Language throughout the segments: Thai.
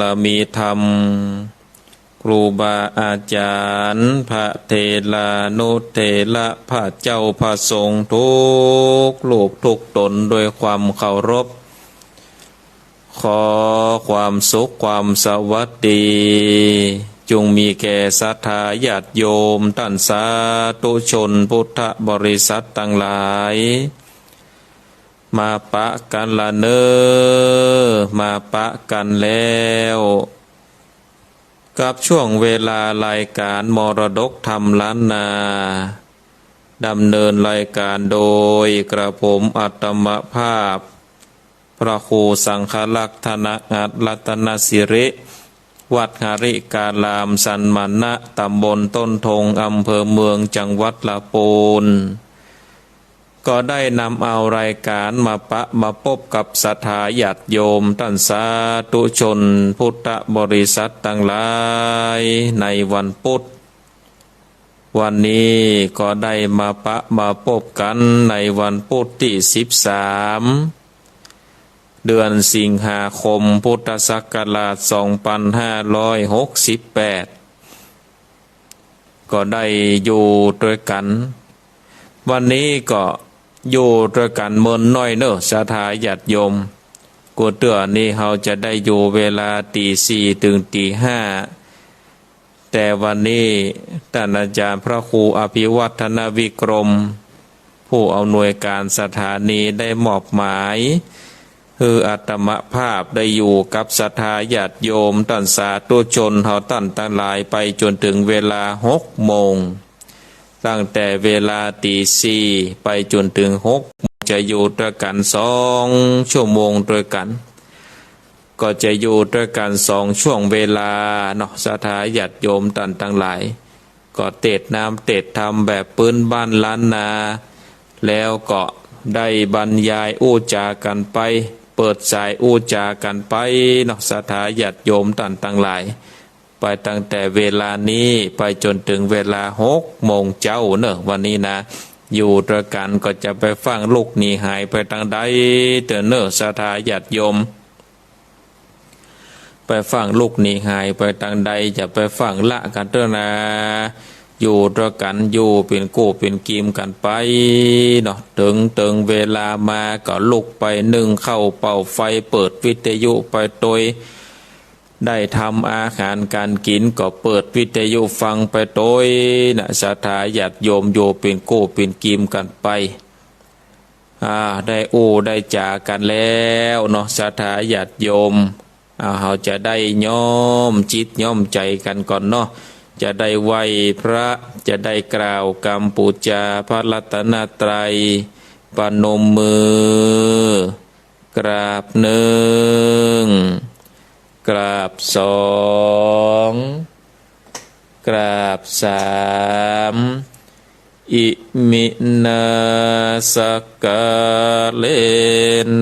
ลามีธรรมครูบาอาจารย์พระเทลานุเทระพระเจ้าพระสงฆ์ทุกลูกทุกตนโดยความเคารพขอความสุขความสวัสดีจงมีแก่ศรัทธาญาติโยมท่านสาธุชนพุทธบริษัททั้งหลายมาปะกันละเนอมาปะกันแล้วกับช่วงเวลารายการมรดกธรรมล้านนาดำเนินรายการโดยกระผมอัตมภาพพระครูสังฆลักษณอัตรัตนสิริวัดหาริการามสันมานะตำบลต้นทงอำเภอเมืองจังหวัดลำพูนก็ได้นำเอารายการมาพบกับศรัทธาญาติโยมท่านสาธุชนพุทธบริษัททั้งหลายในวันพุธวันนี้ก็ได้มาพบกันในวันพุธที่13เดือนสิงหาคมพุทธศักราช2568ก็ได้อยู่ด้วยกันวันนี้ก็อยู่ด้วยกันเมินน้อยเนอะศรัทธาญาติโยมกูเตือนี่เราจะได้อยู่เวลาตี 4ถึงตี 5แต่วันนี้ท่านอาจารย์พระครูอภิวัฒนวิกรมผู้อำนวยการสถานีได้มอบหมายคืออาตมภาพได้อยู่กับศรัทธาญาติโยมท่านสาธุชนเฮาท่านทั้งหลายไปจนถึงเวลา 6 โมงตั้งแต่เวลาตี 4ไปจนถึง 6 โมงจะอยู่ด้วยกัน2 ชั่วโมงด้วยกันก็จะอยู่ด้วยกัน2 ช่วงเวลาเนาะศรัทธาญาติโยมท่านทั้งหลายก็เทศน้ำเทศธรรมแบบปืนบ้านล้านนาแล้วก็ได้บรรยายอู้จากันไปเปิดสายอู้จากันไปเนาะศรัทธาญาติโยมท่านทั้งหลายไปตั้งแต่เวลานี้ไปจนถึงเวลา 6 โมงเจ้าเนอะวันนี้นะอยู่ด้วยกันก็จะไปฟังลูกหนีหายไปทางใดเตอเนอะศรัทธาญาติโยมไปฟังลูกหนีหายไปทางใดจะไปฟังละกันเถอะนะอยู่ด้วยกันอยู่เป็นกู้เป็นกีมกันไปเนาะถึงเวลามาก็ลุกไปนึ่งเข้าเป่าไฟเปิดวิทยุไปโดยได้ทำอาหารการกินก็เปิดวิทยุฟังไปโดยนะศรัทธาญาติโยมอยู่เป็นกู้เป็นกีมกันไปได้ได้จากันแล้วเนาะศรัทธาญาติโยมเราจะได้ย่อมจิตย่อมใจกันก่อนเนาะจะได้ไหวพระจะได้กล่าวกรรมปูจาพระรัตนตรัยปนมมือกราบหนึ่งกราบสองกราบสามอิมินาสกาเล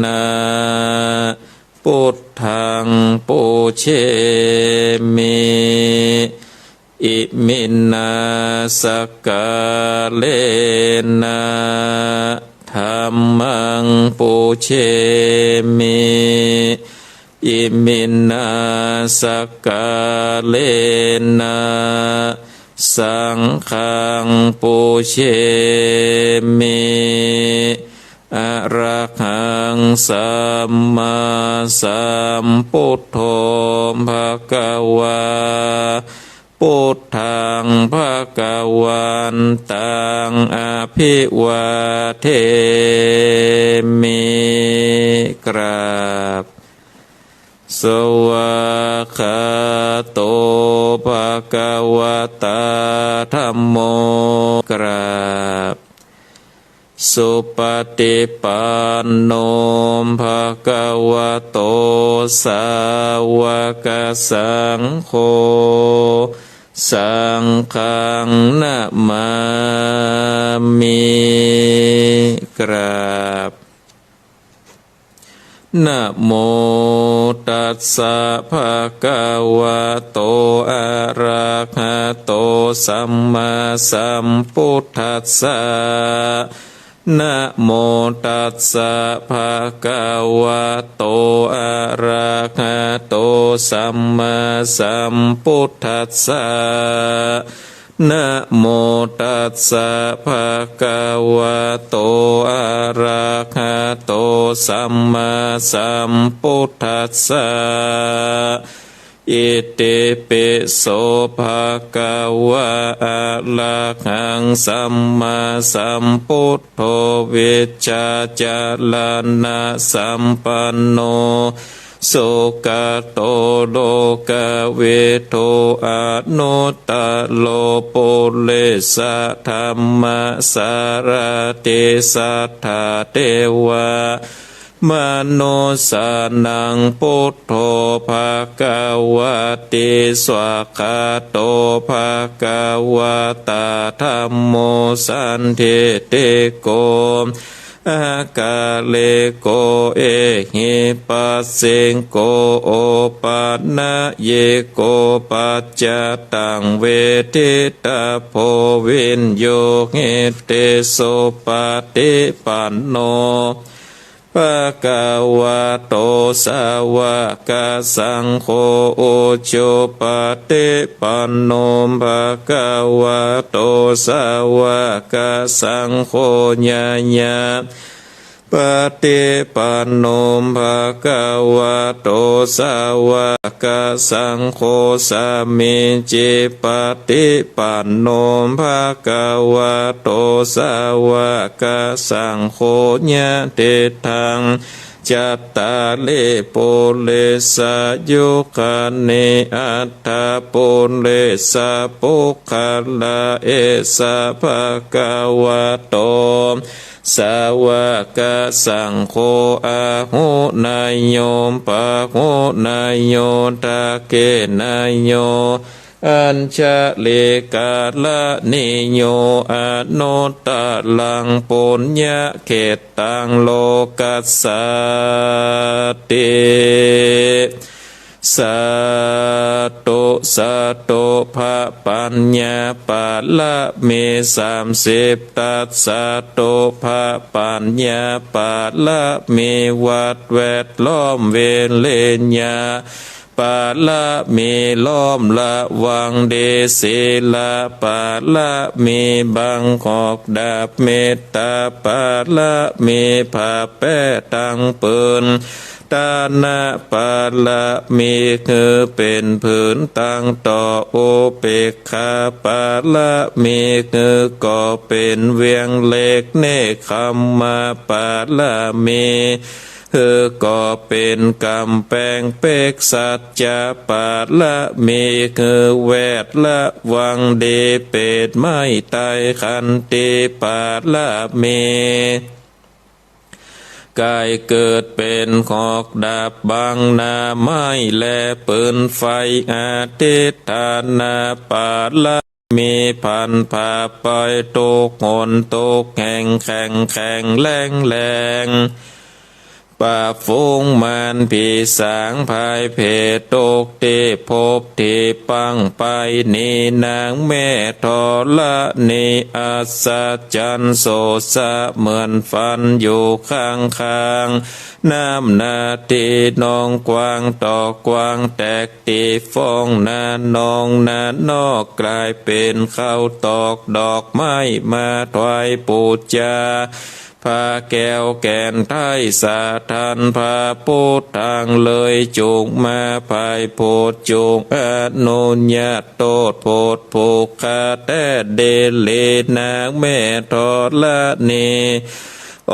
นะพุทธังปูเชมิอิมินาสกาเลนะธัมมังปูเชมิอิมินาสกาเลนะสังฆังปูเชมิอะระหังสัมมาสัมพุทโธภะวาพุทธังภะคะวันตังอะภิวาเทมิกราบสวากขาโตภะคะวะตาธัมโมกราบสุปฏิปันโนภะคะวะโตสาวกสังโฆสังฆังนะมามิกราบนะโมตัสสะภะคะวะโตอะระหะโตสัมมาสัมพุทธัสสะ นะโมตัสสะภะคะวะโตอะระหะโตสัมมาสัมพุทธัสสะนะโมตัสสะภะคะวะโตอะระหะโตสัมมาสัมพุทธัสสะอิติปิโสภะคะวะอะระหังสัมมาสัมพุทโธวิชชาจารณะสัมปันโนสุขโตโลกเวโทอนุตตโลปุเรสะธรรมสารติสัทธาเทวามโนสานังพุทโธภะคะวะติสวากขาโตภะคะวะตาธัมโมสันทิติโกอากาเลโกเอหิปัสสิงโกโอปันนะเยโกปัจจตังเวทิตาโพวินโยเหเตโสปฏิปันโนภะคะวะโตสาวกสังโฆโอโชปฏิปันโนภะคะวะโตสาวกสังโฆญะญะปฏิปันโนภะคะวะโตสาวกสังโฆสัมมิจิปฏิปันโนภะคะวะโตสาวกสังโฆญะเตทังจัตตาเลปุเรสะยุคเนอัตถาปุเรสะปุคละเอสะภะคะวะโตสาวกสังโฆอาหุนายโยปะหุนายโยตะเกนายโยอัญชเลกาละนิโยอนุตตลังปุญญเขตตังโลกัสสติสัตตุสัตตุภะปัญญาปะละเม30ตัสสัตตุภะปัญญาปะละเมวัดแวดล้อมเวเลญญาปะละเมล้อมละวังเดศิละปะละเมบังขอกดาบเมตตาปะละเมผาแป้ตังเปินตานะปะละมีคือเป็นผืนตั้งต่อโอเปกขาปะละมีคือก่อเป็นเวียงเล็กเนคขมาปะละมีคือก่อเป็นกำแพงเปกสัจจะปะละมีคือแวดละวังเดเป็ดไม่ตายขันติปะละมีกายเกิดเป็นขอกดาบบางนาไม้และปืนไฟอาทิตฐานาปาละมีพันผ่าไปตกหนตกแข่งแข่งแข่งแรงแรงป่าฟุ้งมันผีสางภายเพตกที่พบที่ปังไปนี่นางแม่ทอละนี่อัศจรรย์โสสะเหมือนฟันอยู่ข้างข้างน้ำนาทีนองกวางต่อกวางแตกตีฟองนานองนานอกกลายเป็นข้าวตอกดอกไม้มาถวายปูจาพาแก้วแก่นไทยสาทันพาพุทธังเลยจุกมาภายโพดจุกอนุญาตโตดโพดผูกขาแต่เดเลนางแม่ทอละนี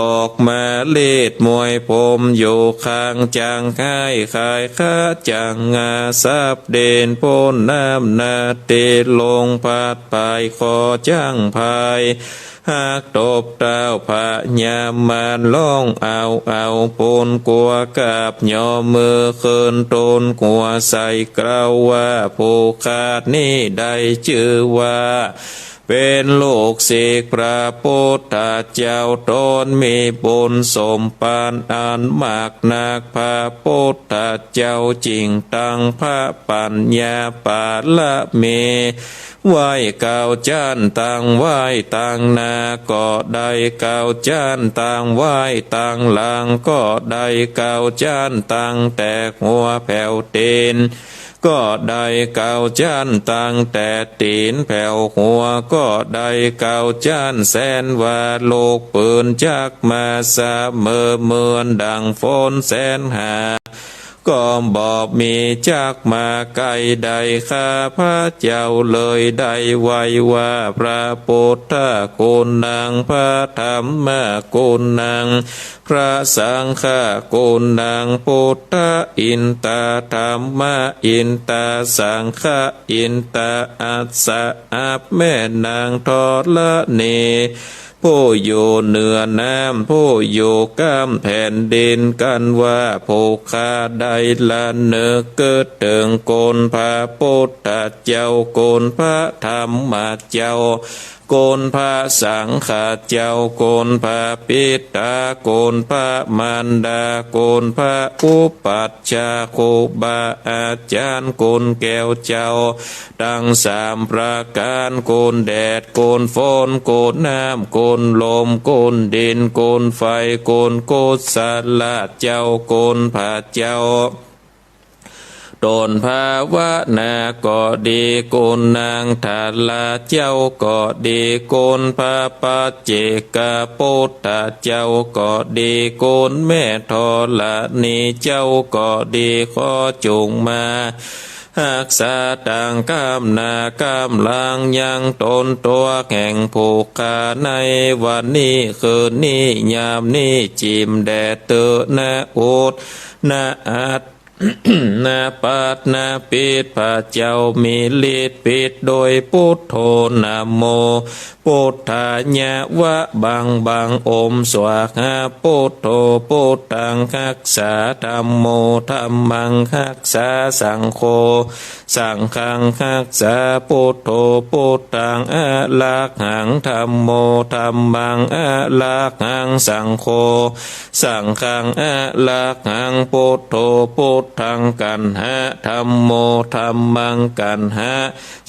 ออกมาเลีดมวยผมอยู่ข้างจังไห้ขายข้าจังงาซับเด่นพ้นน้ำนาเตลงพัดไปขอจังภายหากตบเต้าพะยามานล่องเอาปูนกลัวกับย่อมือคืนตนกลัวใส่กล่าวว่าผู้ขาดนี้ได้ชื่อว่าป เป็นลูกศิษย์พระพุทธเจ้าตนมีบุญสมปานอันมากนักพระพุทธเจ้าจริงตั้งพระปัญญาปาละเมไหว้เก่าจานต่างไหว้ต่างนาก็ได้เก่าจานต่างไหว้ต่างหลังก็ได้เก่าจานต่างแตกหัวแผ่วเตีนก็ได้เก่าจานต่างแต่ตีนแผ่วหัวก็ได้เก่าจานแสนว่าโลกปืนจักมาเสมอเหมือนดังฝนแสนหาก็บอกมีจักมาไกลใดข้าพระเจ้าเลยได้ไว้ว่าพระพุทธคุณนางพระธรรมคุณนางพระสังฆคุณนางพุทธอินตาธรรมอินตาสังฆอินตาอัสสะอัปแม่นางทอละเนผู้อยู่เหนือน้ำผู้อยู่ก้ามแผ่นดินกันว่าผู้ข้าได้ละเนื้อเกิดเติงโกนพระพุทธเจ้าโกนพระธรรมเจ้าโกนพระสังฆเจ้าโกนพระปิตาโกนพระมารดาโกนพระอุปัชฌาย์ครูบาอาจารย์โกนแก้วเจ้าทั้งสามประการโกนแดดโกนฝนโกนน้ำโกนลมโกนดินโกนไฟโกนโกศลเจ้าโกนพระเจ้าโดนภาวนาก็ดีโกนนางทาลาเจ้าก็ดีโกนพระปัจเจกพุทธเจ้าก็ดีโกนแม่ธรณีเจ้าก็ดีขอจงมาหักษาต่างกามนากามลางยังตนตัวแห่งผูกขาในวันนี้คืนนี้ยามนี้จิมแดดเตอนาอุดนาอัดนาปัดนาปิดพระเจ้ามีฤทธิ์ปิดโดยพุทโธนะโมพุทธายะวะบังบังอมสวากขาพุทโธพุทธังรักษาธัมโมธัมมังรักษาสังโฆสังฆังรักษาพุทโธพุทธังอะระหังธัมโมธัมมังอะระหังสังโฆสังฆังอะระหังพุทโธพุทธังกันหะธัมโมธัมมังกันหะ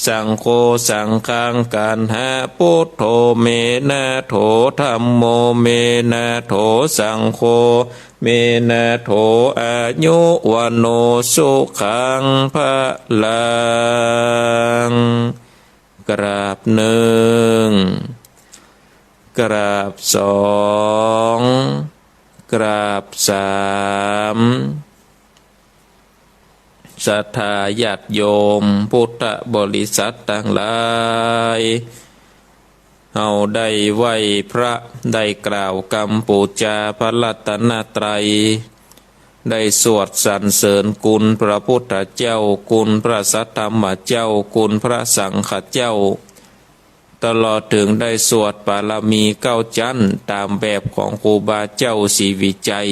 สังโฆสังฆังกันหะพุทโธเมนะโถธัมโมเมนะโถสังโฆเมนะโถอายุวันโนสุขังพะลังกราบหนึ่งกราบสองกราบสามศรัทธาญาติโยมพุทธบริษัททั้งหลายเอาได้ไหว้พระได้กล่าวกรรมปูจาพระรัตนตรัยได้สวดสรรเสริญคุณพระพุทธเจ้าคุณพระสัทธรรมเจ้าคุณพระสังฆเจ้าตลอดถึงได้สวดปารามี9 ชั้นตามแบบของครูบาเจ้าศรีวิจัย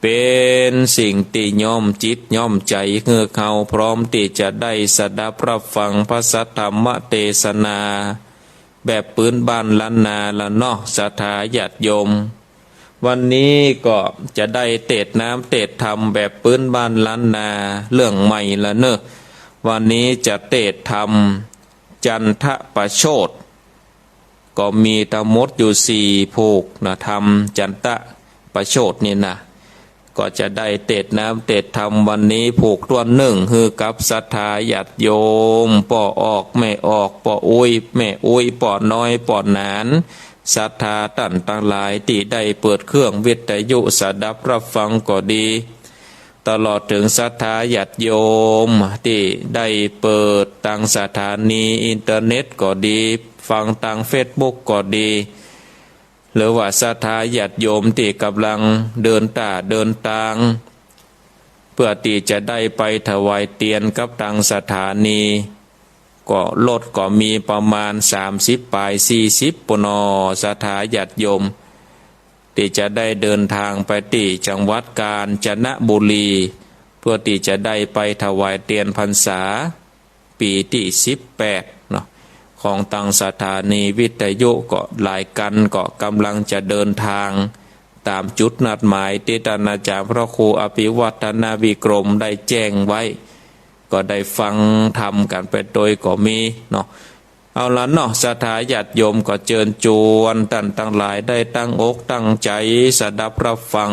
เป็นสิ่งที่ย่อมจิตย่อมใจเฮือเขาพร้อมที่จะได้สดับรับฟังพระสัทธรรมเทศนาแบบปืนบ้านล้านนาละเนาะศรัทธาญาติโยมวันนี้ก็จะได้เทศน้ำเทศธรรมแบบปืนบ้านล้านนาเรื่องใหม่ละเนอะวันนี้จะเทศธรรมจันทประโชตก็มีทั้งหมดอยู่4ภูกนะธรรมจันทประโชตนี่นะก็จะได้เทศน้ำเทศธรรมวันนี้ผูกตัวหนึ่งคือกับศรัทธาญาติโยมป่อออกแม่ออกป่ออุ้ยแม่อุ้ยป่อน้อยป่อหนานศรัทธาท่านทั้งหลายที่ได้เปิดเครื่องวิทยุสดับรับฟังก็ดีตลอดถึงศรัทธาญาติโยมที่ได้เปิดทางสถานีอินเทอร์เน็ตก็ดีฟังทางเฟซบุ๊กก็ดีหรือว่าศรัทธาญาติโยมที่กำลังเดินทางเพื่อที่จะได้ไปถวายเตียนกับทางสถานีก็รถก็มีประมาณ30 ปลาย40 ปนศรัทธาญาติโยมที่จะได้เดินทางไปที่จังหวัดกาญจนบุรีเพื่อที่จะได้ไปถวายเตียนพรรษาปีที่18เนาะข ของตังสถานีวิทยุก็หลายกันก็กำลังจะเดินทางตามจุดนัดหมายที่ท่านอาจารย์พระครูอภิวัฒนาวิกรมได้แจ้งไว้ก็ได้ฟังธรรมกันไปโดยก็มีเนาะเอาละเนาะศรัทธาญาติโยมก็เชิญชวนท่านทั้งหลายได้ตั้งอกตั้งใจสดับรับฟัง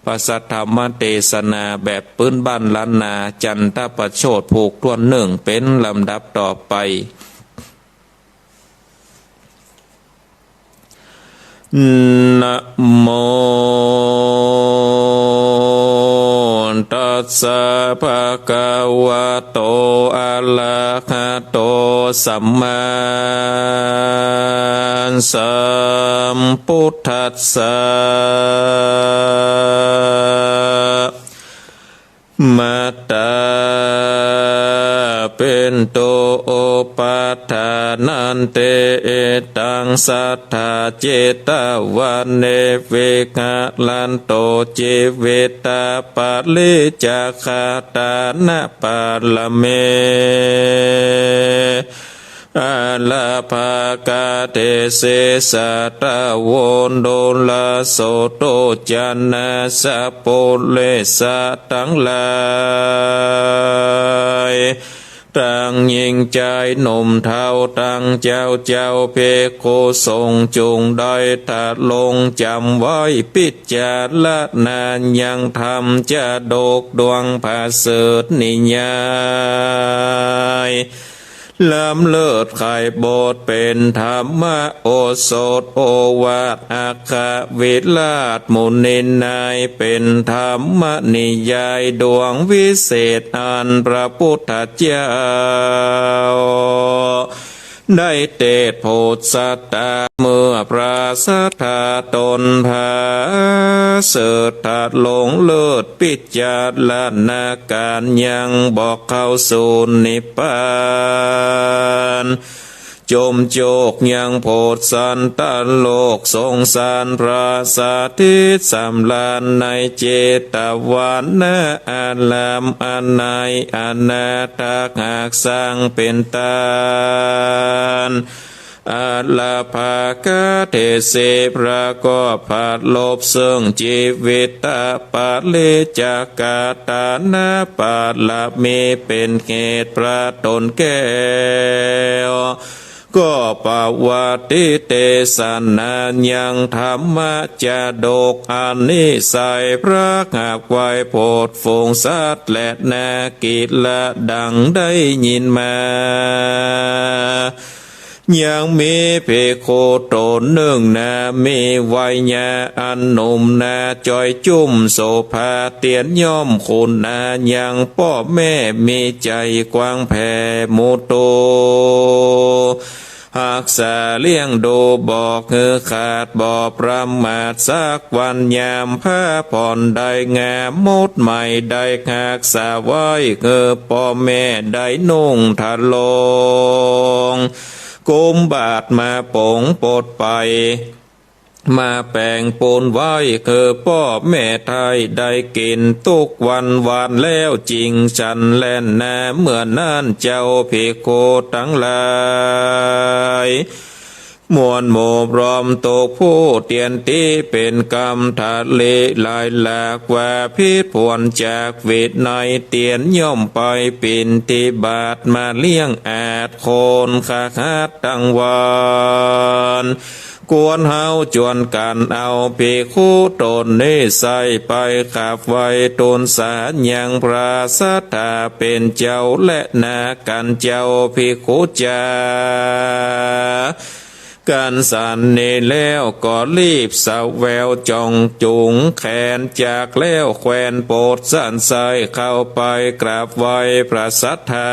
พระสัทธรรมเทศนาแบบปื้นบ้านล้านนาจันทประโชดผูกทวนหนึ่งเป็นลำดับต่อไปนะโมตัสสะภะคะวะโตอะระหะโตสัมมาสัมพุทธัสสะมัตตาเป็นโตโอปัฏฐานันเตตังสัทธาเจตวันเนเวกะลันโตเจเวตาปะลิจักขาตานะปะละเมอาลาภากาเทเสสะตะโวนโดลาโสโตจันนาสะโปเลสะทั้งหลายตั้งยิ่งใจหนุ่มเท่าตั้งเจ้าเพโคทรงจุงได้ถัดลงจำไว้พิจารณายังธรรมจะโดกดวงผาเสดนิยายล้ำเลิศไข่โบสเป็นธรรมะโอสถโอวาทอาคาวิราชมุนินายเป็นธรรมนิยายดวงวิเศษอันพระพุทธเจ้าได้เตศโพธิสัตตาเมื่อพระสัทธาตนพาเสดถัดลงเลิศพิจารณาการยังบอกเข้าสู่นิพพานจมโจกยังโพธิสันตโลกสงสารพระสาธิตสำลานในเจตวันนะอาลามอันในอนาถหากสร้างเป็นตานอาลาภากาเทเสประกอบผัดลบซึ่งชีวิตตาปาลิจากาตานาปาลามีเป็นเหตุประตนแก้วก็ปวัติเตสนายังธรรมะจะโดกอานิสัยพระหากไว้โพดฟงสัตว์และนากิละดังได้ยินมายังมีเพโคโตหนึ่งนามีวัยญาอันหนุ่มนาจอยจุ่มโสภาเตียนย่อมคุณนายังพ่อแม่มีใจกว้างแผ่มุโตหากษาเลี้ยงดูบอกเฮือขาดบ่ประมาทสักวันยามผ้าผ่อนได้งามมดใหม่ได้หากษาไว้เฮือพ่อแม่ได้นุ่งทะลงกุมบาทมาปงปดไปมาแปลงปูนไว้คือพ่อแม่ไทยได้กินทุกวันวานแล้วจริงฉันแล่นนาเมื่อนั้นเจ้าภิกขุทั้งหลายมวลโมบรอมตกผู้เตียนตีเป็นกรรมทะเลลายหลากว่าพิษพวนจากเวทในเตียนย่อมไปปินทิบาทมาเลี้ยงอาจโคนขาหัดตั้งวานกวนเฮาจวนกันเอาภิกขุตนนี้ใส่ไปขับไว้ตนสารยังพระสัทธาเป็นเจ้าและนากันเจ้าภิกขุจาการสันนี้แล้วก็รีบสาวแววจองจุงแขนจากแล้วแควนโปรดสันใสเข้าไปกราบไหว้พระสัทธา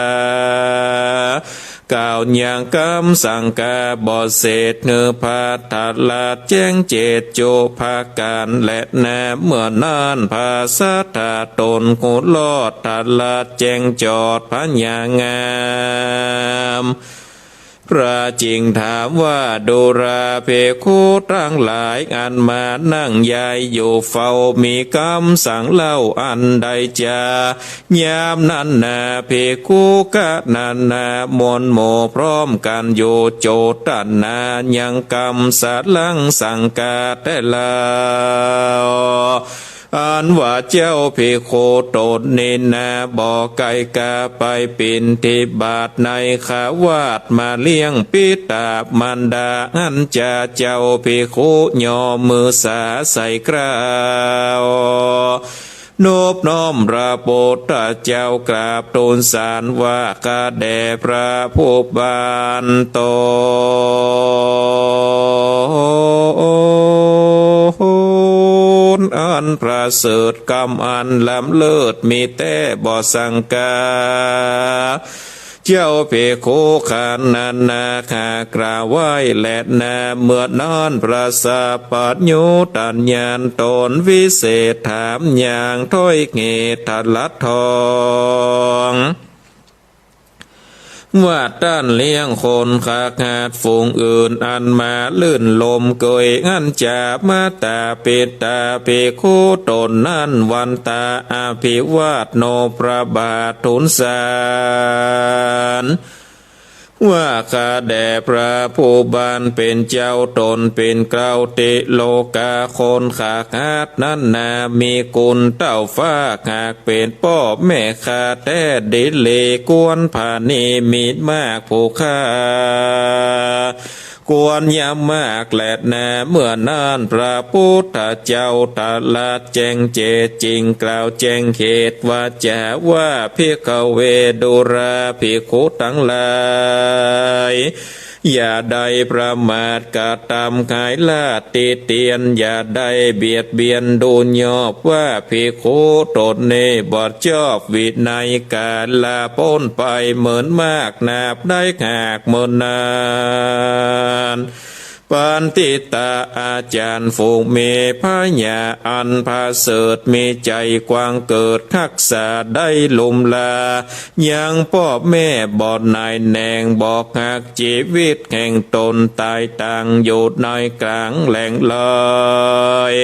กล่าวอย่างกำสังกาบอเศษเนื้อพาทัดลาดแจ้งเจตโจภาการและแนเมื่อนานภาสัทธาตนหูลอดทัดลาดแจ้งจอดพัญญางาม พระจิงถามว่าดูราเพคุทั้งหลายอันมานั่งยายอยู่เฝ้ามีคำสั่งเล่าอันใดจายามนั้นนาเพคุกะนันนามนโมพร้อมกันอยู่โจตันนายังกรรมสัตลังสังกาแต่ลาอันว่าเจ้าภิกขุตนนินนาบอกไก่กาไปปินทิบาทในขาวาดมาเลี้ยงปิตามันดาอันจะเจ้าภิกขุย่อมือสาใส่กราวนบน้อมพระพุทธเจ้ากราบทูลสารว่ากาแด่พระผู้บานตนอันประเสริฐกรรมอันล้ำเลิศมีแต่บ่สังกาเจ้าเพโคขันนันนาคากราไว้และนาเมื่อนอนประสาปัญญูตัญญาณตนวิเศษถามอย่างถ้อยเงตลัดทองว่าต้านเลี้ยงคนขาขาดฝูงอื่นอันมาลื่นลมเกยอันจามาตาปิตาภิกขุตนนั่นวันตาอภิวาทโนพระบาททูลสารว่าข้าแด่พระผู้บานเป็นเจ้าตนเป็นเกล้าติโลกาคนขาขาดนั้นนามีกุลเต้าฟ้าหากเป็นพ่อแม่ข้าแต่ดิเลกวนผานีมีมากผู้ข้ากวนยามมากแหลดนาเมื่อนานพระพุทธเจ้าตรัสแจงเจจริงกล่าวแจงเหตุว่าจะว่าภิกขเวดุราภิกขุทั้งหลายอย่าได้ประมาทกะทำขายลาดติเตียนอย่าได้เบียดเบียนดูยอบว่าภิกขุตนเนบอดชอบวินัยกาลาพ้นไปเหมือนมากนาบได้หากเหมือนนานปันติตาอาจารย์ฝูงเมพญาอันพาเสดมีใจกว้างเกิดทักษะได้ลุมลายังพ่อแม่บอดนายแนงบอกหักชีวิตแห่งตนตายต่างอยู่ในกลางแหล่งลอย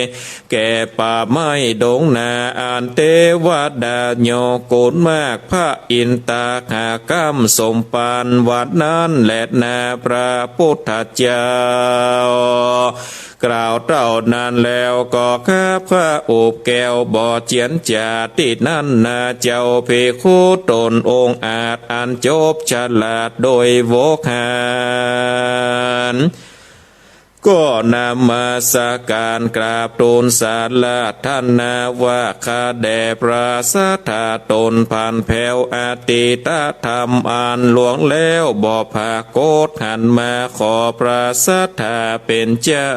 แก่ป่าไม้ดงนาอันเทวดาโยกุลมากพระอินตาหากรรมสมปานวัดนั้นแหละนาพระพุทธเจ้ากล่าวเท่านั้นแล้วก็ข้าพระอุบแก้วบ่อเจียนจาตินั่นนาเจ้าภิกขุตนองค์อาจอันจบฉลาดโดยโวหารก็นำมาสาการกราบทูลสาลาท่านนาว่าข้าแด่พระสัทธาตนผ่านแผ่วอาติตธรรมอ่านหลวงแล้วบ่ภาโกฏหันมาขอพระสัทธาเป็นเจ้า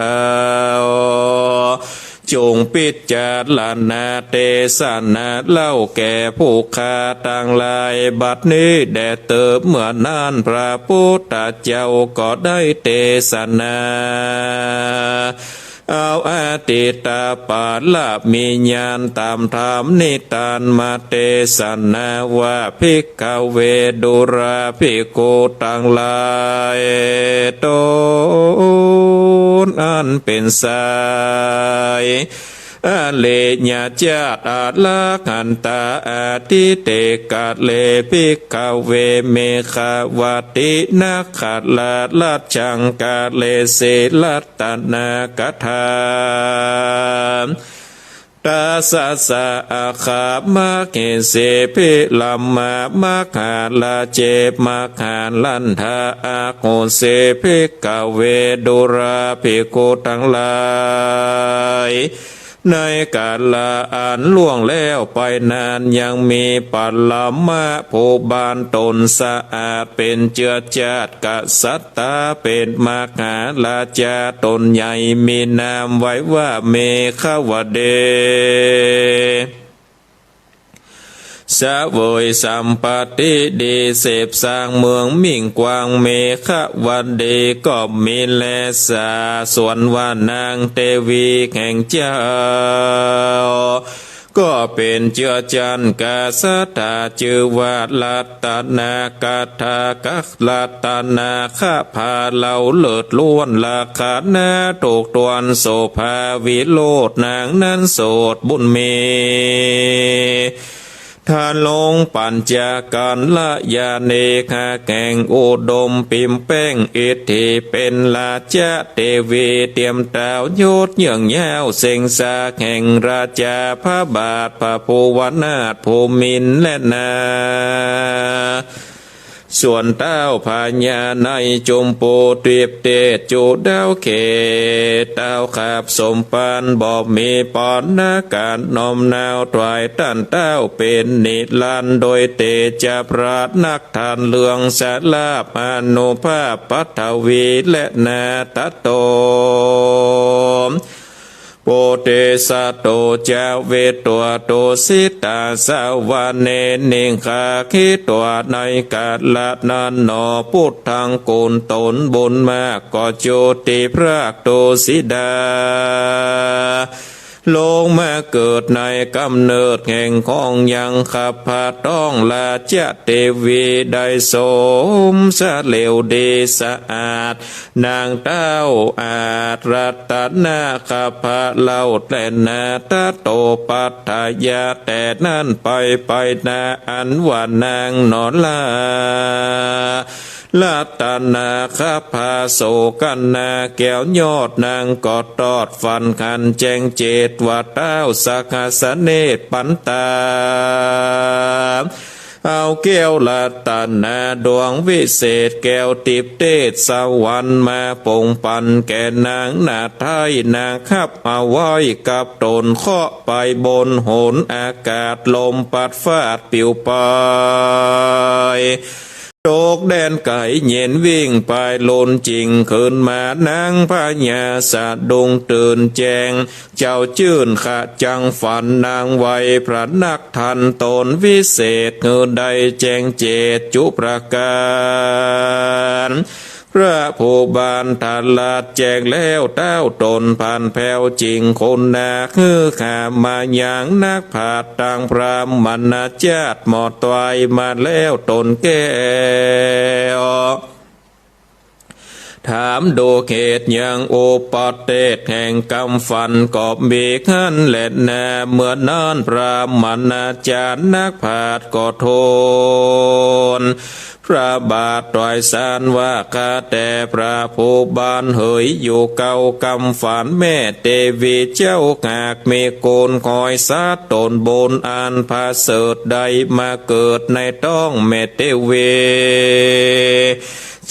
จงปิจารณาเทศนาเล่าแก่ผู้ข้าต่างหลายบัดนี้แด่เติบเมื่อนานพระพุทธเจ้าก็ได้เทศนาเอาอาติตาปาลาภมีญาณตามธรรมนิทานมาเทศนาว่าภิกขเวดุราภิกขุทั้งหลายตนอันเป็นสายอาเลญาจาตอาลาคันตาอาทิเตกาเลภิกขเวเมขาวตินาขัดลาลัดจังกาเลเสลัตตนากถาตาสะสะอาคามาเกเสพิลัมมามาขาลาเจบมาขาลันทาอาโกเสภิกขเวดุราภิกขุทั้งหลายในกาลอันล่วงแล้วไปนานยังมีปัลลมะผู้บานตนสะอาดเป็นเจือจาดกษัตตาเป็นมาหาลาจาตนใหญ่มีนามไว้ว่าเมขวเดสะเวยสัมปติดีเสพสร้างเมืองมิ่งกวางเมฆวันดีก็มีแลสาส่วนว่านางเทวีแห่งเจ้า ก็เป็นเจือจันกาสตาจือวาลัตตนากาทากักลัตตนาข้าพาเหล่าเลิศล้วนราคานาตกตวนโสภาวิโลดนางนั้นโสดบุญเมทานลงปัญจาการละยาเนคาแก่งอุดมปิมแป้งอิทธิเป็นลาชะเทวีเตรียมดาวโยดเยื่องยาวเสงสาแห่งราชาพระบาทพระภูวนาถภูมินทร์และนาส่วนเต้าพญาในจมโปเตียบเตจูดาวเขเต้าขาบสมปานบอกมีปอนนาการนอมนาวถวายตันเต้าเป็นนิลันโดยเตจะพระนักทานเลืองสาลาภานุภาพปัทวีและนาตโตโปเตสะโตจาเวตัวโตสิตาสาวาเนนิงคาคิตัวในกาลนันนอพุทธังกุลตนบุญมากก็โจติพระโตสิดาลงมาเกิดในกำเนิดแห่งของยังขับพาต้องลาเจเทวีได้สมสะเลวดีสะอาดนางเต้าอาจรัตนาขับพาเล่าแต่นาตาโตปัตถายาแต่นั่นไปนาอันว่านางนอนลาลาตานาคาพาโสกันนาแก้วยอดนางกอดตอดฟันคันแจงเจตว่าเต้าสักสเนตปันตาเอาแก้วลาตานาดวงวิเศษแก้วติบเตศสวรรค์มาปงปันแก่นางนาไทยนางขับเอาไว้กับตนเคาะไปบนโหนอากาศลมปัดฟาดปิวไปโตกแดนไก่เย็นวิ่งไปลนจริงขึ้นมานางพญาสะดงตื่นแจงเจ้าจื่นขะจังฝันนางไวพระนักทันตนวิเศษเงินใดแจงเจตจุประการพระผู้บานทันลาดแจงแล้วเต้าตนผ่านแผ่วจริงคนนาคือขามาอย่างนักผาดต่างพรามมนาจาดหมอดตวายมาแล้วตนแก้วถามดูเขตยังโอปเตศแห่งกำฟันกอบมีขันและนาเมื่อนานพรามนาจารนักผาดก็โทนพระบาทตรัยสารว่าข้าแต่พระผู้บานเหยอยู่เก่ากำฝันแม่เทวีเจ้าหากมีโกนคอยสาตนบนอันพาเสดใดมาเกิดในต้องแม่เทวี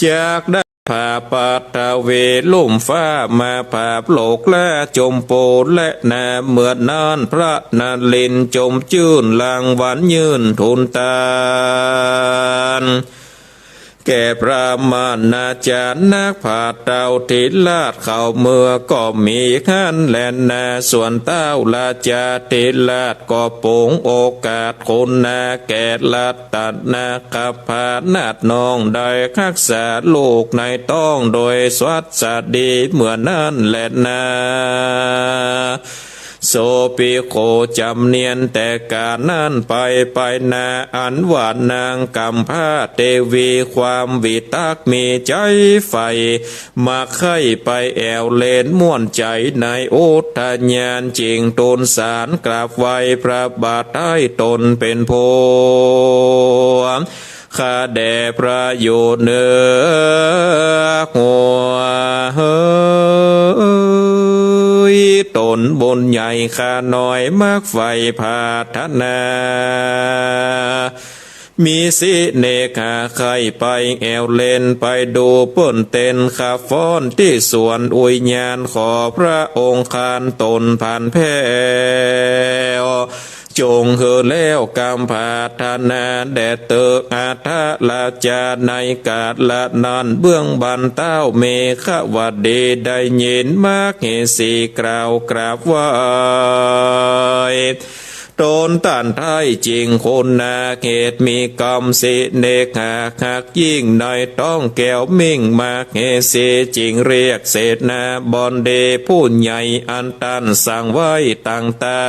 จากได้ผาปัตตเวลุ่มฟ้ามาผาโลกและจมโปและนาเมื่อนานพระนาลินจมจื่นลางวันยืนทุนตาลแก่พระมานาจารย์นักผาเต้าทิลาดเข้าเมื่อก็มีขันแลนนาส่วนเต้าลาจาทิลาดก็ปงโอกาสคนนาแก่ลัดตัดนาขับผานาดนองได้รักษาลูกในต้องโดยสวัสดีเหมือนนั้นแลนนาโสปิโคจำเนียนแต่การนั้นไปนาอันหวานนางกำพาเทวีความวิตักมีใจใฝ่มาไข่ไปแอวเลนม่วนใจในอุทญาณจริงตนสารกราบไหวพระบาทให้ตนเป็นโพข้าแด่พระโยเนื้อหัวตนบนใหญ่ข้าน้อยมากไฟพาธนามีสิเนคาไข่ไปแอวเลนไปดูป่นเต้นข้าฟ้อนที่สวนอุยญาณขอพระองค์คานตนผ่านแพ้จงเหือแล้วกำพาธนาแด่เติกอาทะลาจาในกาลละนันเบื้องบันเต้าเมฆวัดดีได้ยินมากเหสีกล่าวกราบไหว ตนตันไทยจริงคนนาเหตุมีกรรมสิเนกหักยิ่งในต้องแก้วมิ่งมาเฮเสจริงเรียกเศษนาบอนเดผู้ใหญ่อันตันสั่งไว้ต่างตา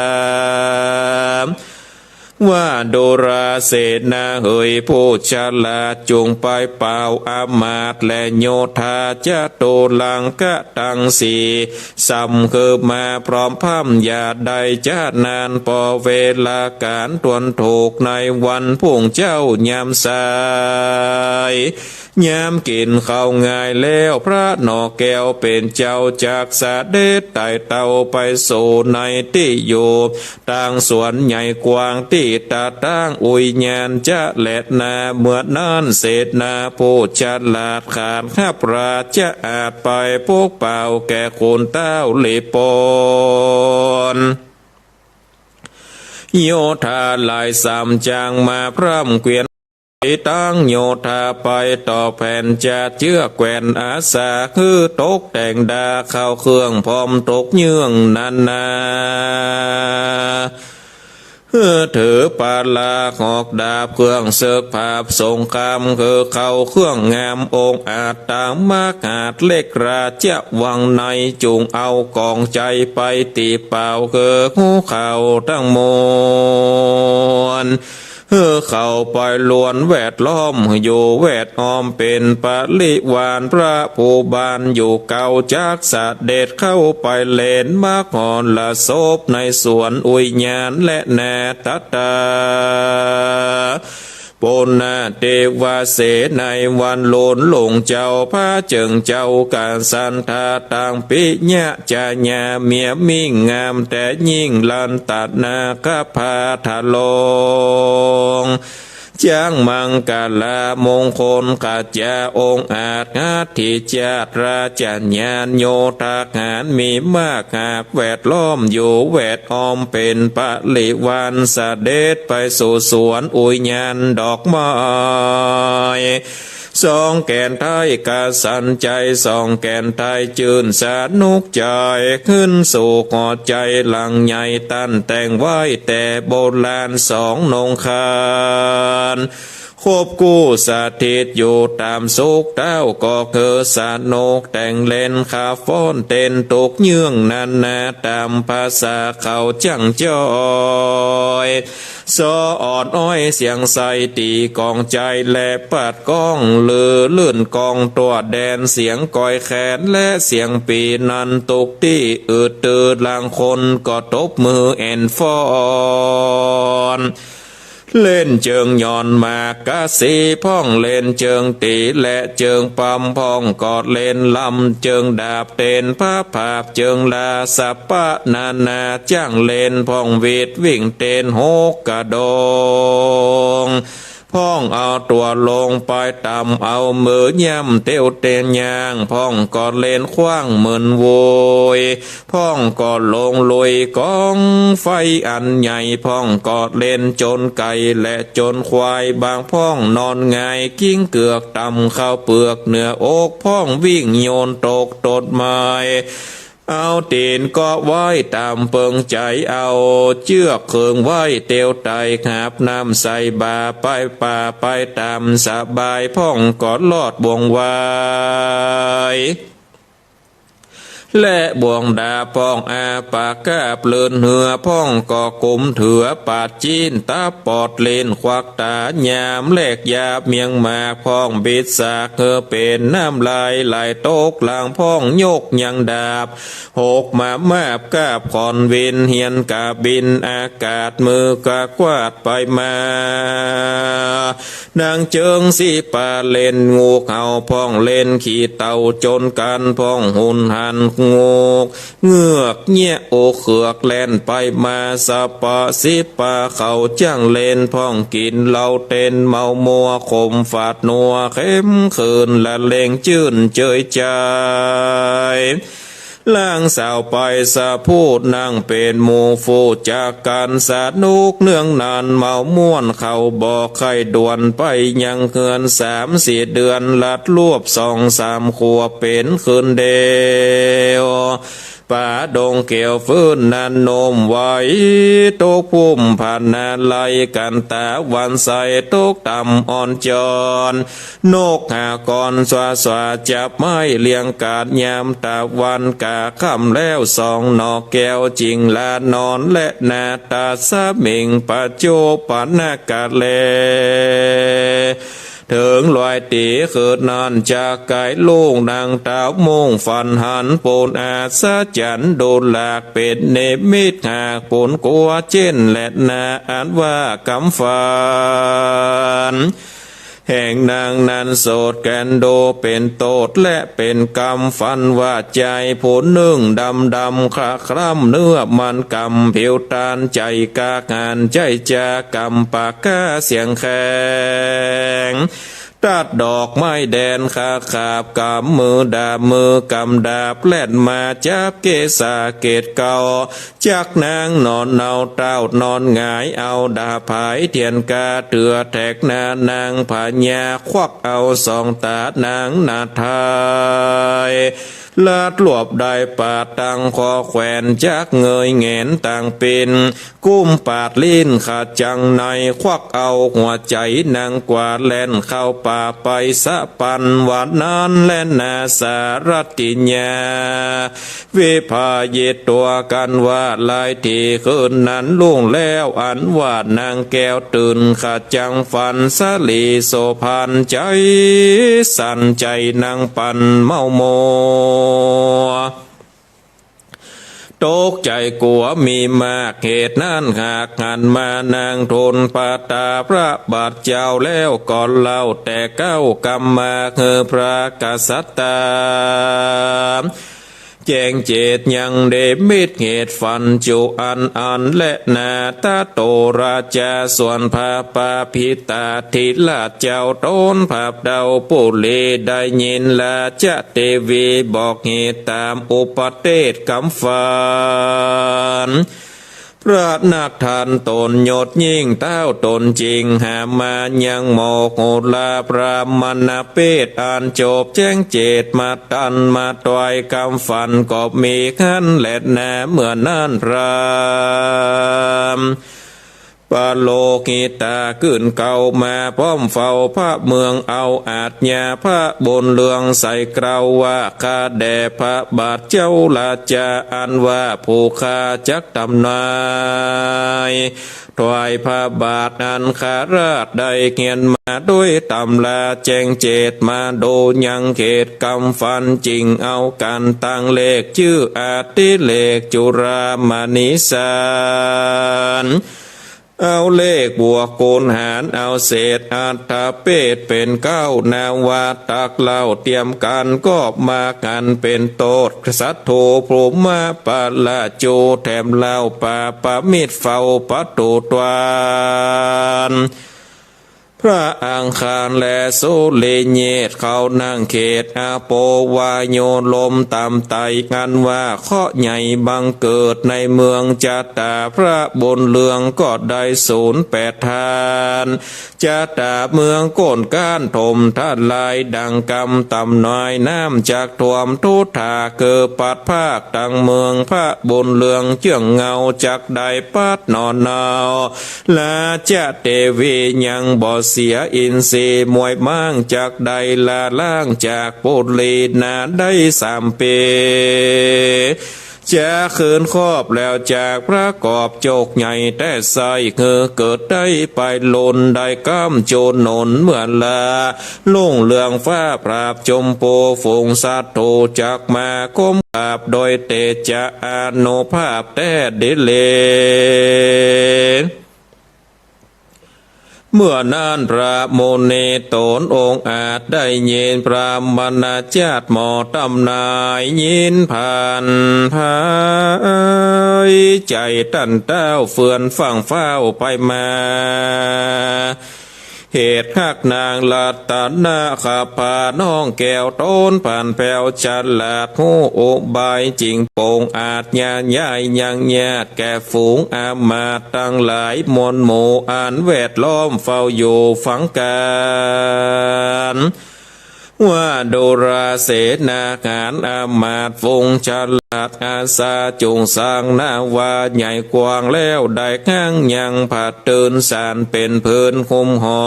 มว่าโดราเศษนาเฮยผู้ฉลาดจงไปเป่าอามาตและโยธาจะโตลังกะตังสีสัมคือมาพร้อมพัมยาใดจะนานพอเวลาการตวนถูกในวันพุ่งเจ้ายามสายยามกินข้าวง่ายแล้วพระนอแก้วเป็นเจ้าจากสาเดชไต่เต่าไปสู่ในที่อยู่ต่างสวนใหญ่กว้างที่ตาตั้งอุยญาณจะแหลดนาเมื่อนั้นเศษนาผู้ฉลาดขาดข้าปราจะอาจไปพวกเป่าแก่คนเต้าหลีปนโยธาลายสามจางมาพร่ำเกวียนตั้งโยธาไปต่อแผ่นจะเชื่อแกวนอาสาคือตกแต่งดาเข้าเครื่องพร้อมตกเยื่องนานาถือปาลาหอกดาบเครื่องเสือกภาพสงครามคือเข้าเครื่องงามองค์อาจตามมากอาจเล็กราชวังในจุงเอากองใจไปตีเป่าคือหูเข่าทั้งมวลเข้าไปล้วนแวดล้อมอยู่แวดอ้อมเป็นปริวารพระผู้บานอยู่เก่าจากสเด็จเข้าไปเลนมากหอนละศพในสวนอุยญาณและแนตตาปนาเทวาเสในวันโลนหลงเจ้าพระเจิงเจ้าการสันทาต่างปิญะจาญาเมียมิ่งงามแต่ยิ่งลันตัดนาคพาทะลงจ้างมังกาลามงคลกัจจาองค์อาจอาทิจาราชญาณโยธาหารมีมากหากแวดล้อมอยู่แวดอ้อมเป็นปริวารเสด็จไปสู่สวนอุยญาณดอกไม้สองแก่นไทยกาสันใจสองแก่นไทยจืนสนุกใจขึ้นสู่หอใจหลังใหญ่ตั้นแต่งไว้แต่โบราณสองนงคานควบกู้สถิตอยู่ตามสุขเต้าก็คือสนุกแต่งเล่นคาฟ้อนเต้นตกเยื่องนันนาตามภาษาเขาจังจอยสออ่อนอ้อยเสียงใสตีกองใจและปัดก้องลือลื่นกองตัวแดนเสียงก้อยแขนและเสียงปีนันตุกที่อืดตืดลางคนก็ตบมือแอนฟอนเล่นเจิงย่อนมากกะสีพ่องเล่นเจิงตีและเจิงปั๊มพ่องกอดเล่นลำเจิงดาบเต้นพระภาพเจิงลาสัปปะนานาจ้างเล่นพ่องวีดวิ่งเต้นโหกกระโดงพ่องเอาตัวลงไปต่ำเอามือย่ำเตียวเตียนยางพ่องกอดเล่นคว้างเหมือนโวยพ่องกอดลงลุยกองไฟอันใหญ่พ่องกอดเล่นจนไก่และจนควายบางพ่องนอนง่ายกิ้งเกือกต่ำเข้าเปลือกเหนืออกพ่องวิ่งโยนตกต้นไม้เอาตีนก็ไว้ตามเปิงใจเอาเชือกเคืองไว้เตียวไตขาบน้ำใส่บาไปป่าไปตามสบายพ่องกอดลอดบ่วงไว้และบ่วงดาพ่องอาปากกาเปลือนเหือพ่องก็กุมเถือปาดจีนตาปอดเลนควักตายามแลกยาเมียงมาพ่องบิดสากเธอเป็นน้ำลายไหลตกลางพ่องโยกยังดาบหกมาแมบกาบคอนวินเฮียนกาบินอากาศมือกากวาดไปมานางเจิงสีปาเล่นงูเขาพ่องเล่นขี่เต่าจนกันพ่องหุนหันงูเงือกเงี้ยโอเขือกแล่นไปมาสะปะสิปะเขาจ้างเล่นพ่องกินเหล้าเต้นเมามัวขมฝาดนัวเข้มคืนละเลงจื่นเจยใจล่างสาวไปสะพูดนั่งเป็นหมู่ฟูจากการสนุกเนื่องนานเมาม่วนเขาบอกใครด่วนไปยังเฮือน3-4 เดือนลัดรวบ2-3 ขวบเป็นคืนเดียว ป่าดงเกี่ยวฟื้นนันนมไว้ตกพุ่มผ่านนาไลกันตาวันใสตกต่ำอ่อนจอนนกหากรสวาสวาจับไม้เลี้ยงกาดยามตะวันกาค่ำแล้วสองนอกแก้วจริงลานอนและนาตาสะมิงปะโจปันนากาเลถึงลอยตีเกิดนานจากไก่ลูกนางตาวมงฟันหันปูนอาสะจันโดนหลากเป็ดเนมิดหากปูนกัวเจนและนาอันว่ากำฟันแห่งนางนั้นโสดแกนโดเป็นโตดและเป็นกรรมฟันว่าใจผู้นึ่งดำคราคร่ำเนื้อมันกำผิวตานใจกากานใจจากำปากกาเสียงแข็งตัดดอกไม้แดนขาขาบกำมือดาบมือกำดาบแล่นมาจับเกษาเกตเก่าจักนางนอนเอาเต้านอนหงายเอาดาภายเทียนกาเถือแทกนานางผาญาควักเอาสองตานางนาทายลาดหลวบได้ปาดตังคอแขวนจักเงยเงนต่างเป็นกุ้มปาดลิ้นขาดจังในควักเอาหัวใจนางกว่าแล่นเข้าป่าไปสะปันหวานนั้นแล่นนาสารติญาวิภาเยตัวกันว่าลายที่คืนนั้นล่วงแล้วอันว่านางแก้วตื่นขาดจังฟันสลีโสพันใจสั่นใจนางปันเมาโมตกใจกลัวมีมากเหตุนั้นหากหันมานางทนปาตาพระบาทเจ้าแล้วก่อนเล่าแต่เก้ากรรมมาคือพระกษัตริย์แจงเจตยังเดมิดเหตุฟันจุอันและนาตาโตราชาส่วนพาปาพิตาทิลาเจ้าต้นภาพเดาปุเลได้ยินลาจะเตวีบอกเหตุตามอุปเทศกำฟันพระนักทานตนยศยิ่งเต้าตนจริงหามายังโมกโหลาพระมณเปตอ่านจบแจ้งเจตมาตันมาตอยกำฟันก็มีขั้นแหลดแน่เมื่อนั่นพระปาโลกิตาขึ้นเก่ามาป้อมเฝ้าพระเมืองเอาอาจญาพระบนเลืองใส่เกราว่าคาแด่พระบาทเจ้าลาจาอันว่าผู้คาจักตำนายถวายพระบาทอันคาราชได้เขียนมาด้วยตำลาแจงเจตมาโดยังเขตกำฟันจริงเอากันตั้งเลขชื่ออาติเลขจุรามณิสารเอาเลขบวกคูณหารเอาเศษอัตเปตเป็นเก้านาวาตักเล่าเตรียมกันก็มากันเป็นโตดสัตโธพรหมาปาลาโจแถมเล่าปาปามิตรเฝ้าปัตุตวานพระอังคารและโซเลเยตเขานั่งเขตอาโปวายโยลมตามไตกันว่าเคาะใหญ่บังเกิดในเมืองจัตตาพระบนเรืองก็ได้08ทานจัตตาเมืองโกนก้านถมท่าลายดังกำต่ำน้อยน้ำจากท่วมทุธาเกิดปัดภาคตังเมืองพระบนเรืองเจื่องเงาจากได้ปัดนอนนาวลาจะเตวียังบ่เสียอินทรีย์มวยมั่งจากใดลาล่างจากปุลีนาได้3 ปีจะคืนครอบแล้วจากพระกอบโจกใหญ่แต่ใส่เกิดได้ไปลนได้ก้ามโจนนนเหมือนลาลุ่งเลืองฟ้าปราบจมโปฝงสัตว์โตจากมาคมปราบโดยเตจะอานุภาพแต่ดิเลเมื่อนั้นพระโมนีโตนองค์อาจได้ยินพระมณาจาตหมอตำนายยินผ่านภายใจตันเต้าเฟื่อนฝั่งเฝ้าไปมาเหตุหักนางลัดตันนาขับพาน้องแก้วต้นผ่านแผ่วจันลาดหูอบใบจริงโป่งอาจญาใหญ่ยังญาติแก่ฝูงอามาตั้งหลายมวลหมู่อ่านแวดล้อมเฝ้าอยู่ฝังการ ว่าดุราเสนาหารอามาตย์ฟงฉลาดอาสาจุงสร้างนาวาใหญ่กว้างแล้วได้ข้างยังผัดเดินสารเป็นพื้นคุมหอ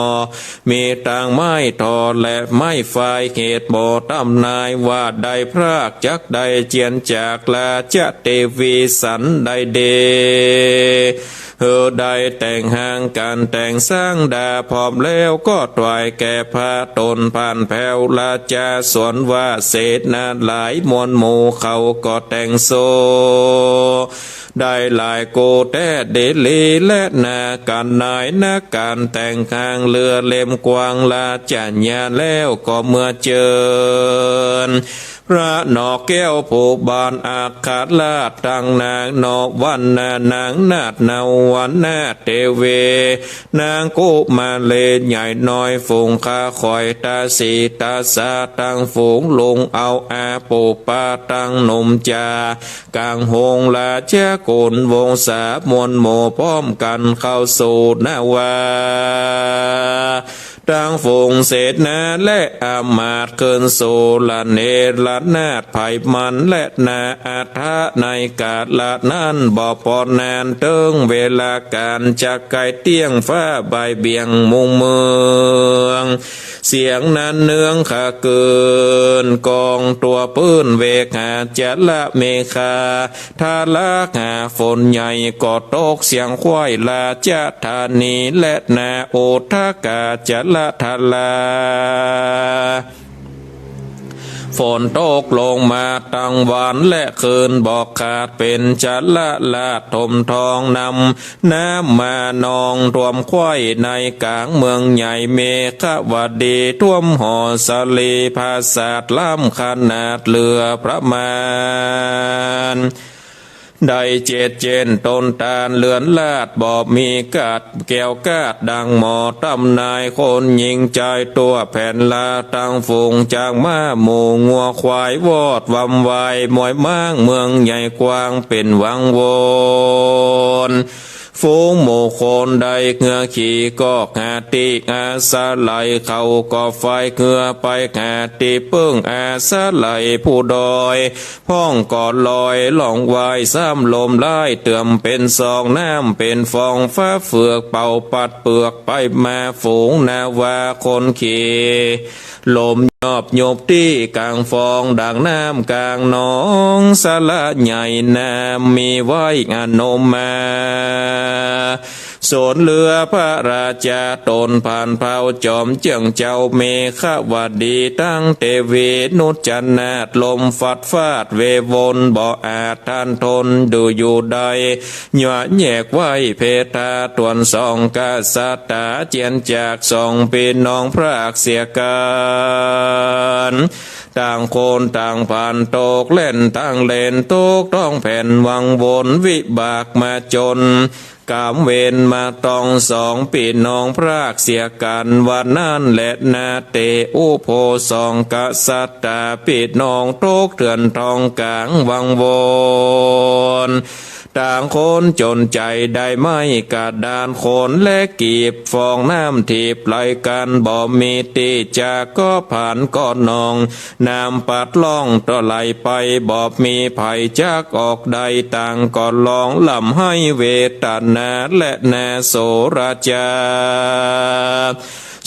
มีต่างไม้ทอและไม้ไฟเหตุบ่ตำนายว่าได้พรากจักได้เจียนจากลาจะเตวีสันได้เดได้แต่งห่างการแต่งสร้างดาพร้อมแล้วก็ตวายแก่พาตนผ่านแผ่วลาจาสวนว่าเศษนาหลายมวลหมู่เขาก็แต่งโซได้หลายโกแต่เดลีและนาการนายนาการแต่งข้างเรือเล่มกวางลาจัญญาแล้วก็เมื่อเจิญพระนอกแก้วผูบานอาคาลาดตังนางนอกวันนานางนาดนาวันนาเตเวนางกุมาเลใหญ่น้อยฝูงข้าคอยตาสีตาสาตังฝูงลงเอาอาปูปาตังนมจากลางหงลาเจ้าโกนวงสามวลโมพร้อมกันเข้าสู่นาวาตังฝงเศษนาและอามาตย์เกินโซละเนรนาดไผ่มันและนาอาทะในกาลละนั้นบ่ปอนนานเติงเวลาการจากไกเตี้ยงฟ้าใบเบียงมุงเมืองเสียงนั้นเนืองขาเกินกองตัวปื้นเวกหาจะละเมฆาทาละหาฝนใหญ่ก็ตกเสียงควายลาจะธานีและนาโอทากาจะละทาลาฝนตกลงมาตั้งวันและคืนบอกขาดเป็นจัดละลาดทมทองนำน้ำมานองรวมควายในกลางเมืองใหญ่เมฆวดีท่วมหอสลีภาษาดล้ำขนาดเรือประมาณได้เจ็ดเจนต้นตาลเลือนลาดบอบมีกาดแก้วกาดดังหมอตำนายคนยิงใจตัวแผ่นลาตั้งฝูงจากม้าหมูงัวควายวอดวำวายมวยม้างเมืองใหญ่กว้างเป็นวังวนฝูงหมู่คนใดเงือขี่ก็หาตีอาสาไหลเขาก็ไฟเงือไปหาตีเปิ้งอาสาไหลผู้ดอยพ้องกอดลอยล่องวายซ้ำลมไล่เตื่อมเป็นซองน้ำเป็นฟองฟ้าเฟือกเป่าปัดเปลือกไปมาฝูงนาวาคนขี่ลมยอบโยบที่กลางฟองดังน้ำกลางหนองสาละใหญ่น้ำมีไว้งานนมมาสวนเรือพระราชาตนผ่านเผาจอมเจียงเจ้าเมฆวดีตั้งเตวีนุจจันนาดลมฟัดฟาดเววนบ่อาจท่านทนดูอยู่ใดหยั่วแยกไว้เพทาตวนสองกาสตาเจียนจากสองปีน้องพระอักเสียกันต่างคนต่างผ่านตกเล่นต่างเล่นตกต้องแผ่นวังวนวิบากมาจนกามเวนมาตองสองปีน้องพรากเสียกันวันนั้นและนาเตอุโพสองกษัตริย์ปีน้องตกเถื่อนทองกลางวังวนต่างคนจนใจได้ไม่กาดดานคนและกีบฟองน้ำทีบไหลกันบ่มีตีจากก็ผ่านก็นองน้ำปัดล่องต่อไหลไปบ่มีภัยจากออกใดต่างก็ลองลำให้เวตนาและนาโสราชา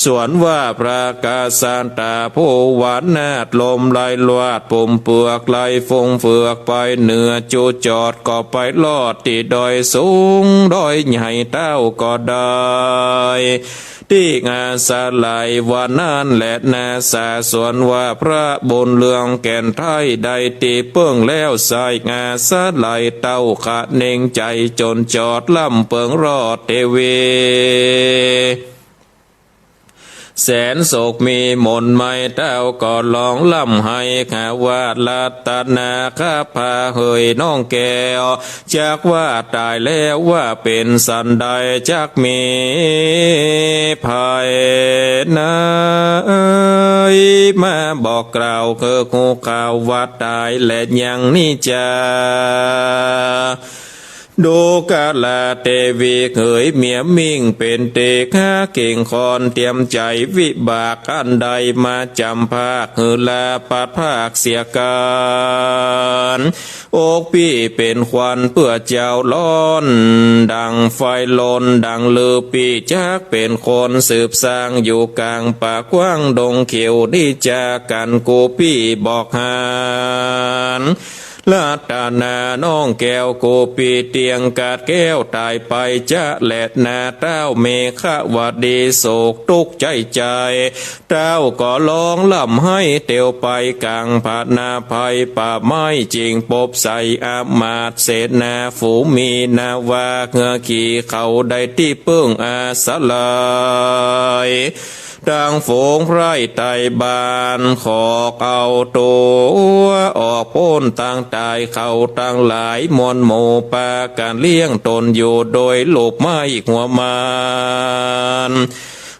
ส่วนว่าพระกาสันตาผู้หวานนาดลมไหลลวดปุ่มเปลือกไหลฟงเฟือกไปเหนือจูจอดก็ไปลอดที่ดอยสูงดอยใหญ่เต้าก็ได้ที่งาสาไหลวันนั้นและนาสาส่วนว่าพระบุญเรืองแก่นไทยได้ตีเปิ้งแล้วใส่งาสาไหลเต้าขาดเน่งใจจนจอดล่ำเปิงรอดเทวีแสนโศกมีมนไม่เต้าก็ลองล่ำให้ขาวาดลัตนาข้าพาเฮยน้องแก้วจากว่าตายแล้วว่าเป็นสันใดจากมีภัยนามาบอกกล่าวคือคู่ข่าวว่าตายและยังนิจา ดูกาลาเตวีเขยเมียมิ่งเป็นเตค้าเก่งคอนเตรียมใจวิบากอันใดมาจำภาคหือลาปัดภาคเสียการอกพี่เป็นควันเพื่อเจ้าล้อนดังไฟลนดังลือปีจักเป็นคนสืบสร้างอยู่กลางป่ากว้างดงเขียวดีจากันกูพี่บอกหานลาตานาน้องแก้วโกปีเตียงกาดแก้วตายไปจะแหลดนาเต้าเมฆวดีโศกทุกใจใจเต้าก็ลองล่ำให้เตียวไปกลางผานาภัยป่าไม้จริงปบใส่อามาตเศษนาฝูมีนาวาเงือขี่เขาได้ที่เปิ้งอาสลายดังฝูงไพร่ไต่บานขอกเอาตัวออกพ้นต่างตายเขาต่างหลายมวลหมู่ปาการเลี้ยงตนอยู่โดยหลบไม้หัวมัน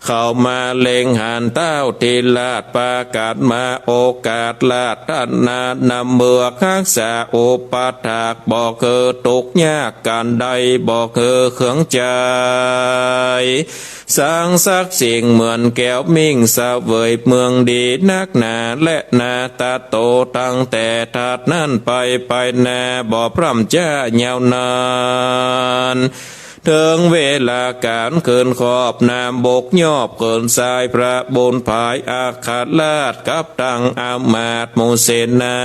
เข้ามาเล็งหันเต้าทีลาดปากาศมาโอกาสลาดท่านนานำเมือข้างสาโอปัฏฐากบอกเธอตกยากการใดบอกเธอเขืองใจสร้างสักสิ่งเหมือนแก้วมิ่งสะเวยเมืองดีนักหนาและนาตาโตตั้งแต่ถาดนั่นไปนาบ่พร่ำจ้ายาวนานถึงเวลาการเกินขอบนามบกยอบเกินสายพระบนภายอาคาลาดกับตังอามาตโมเสนา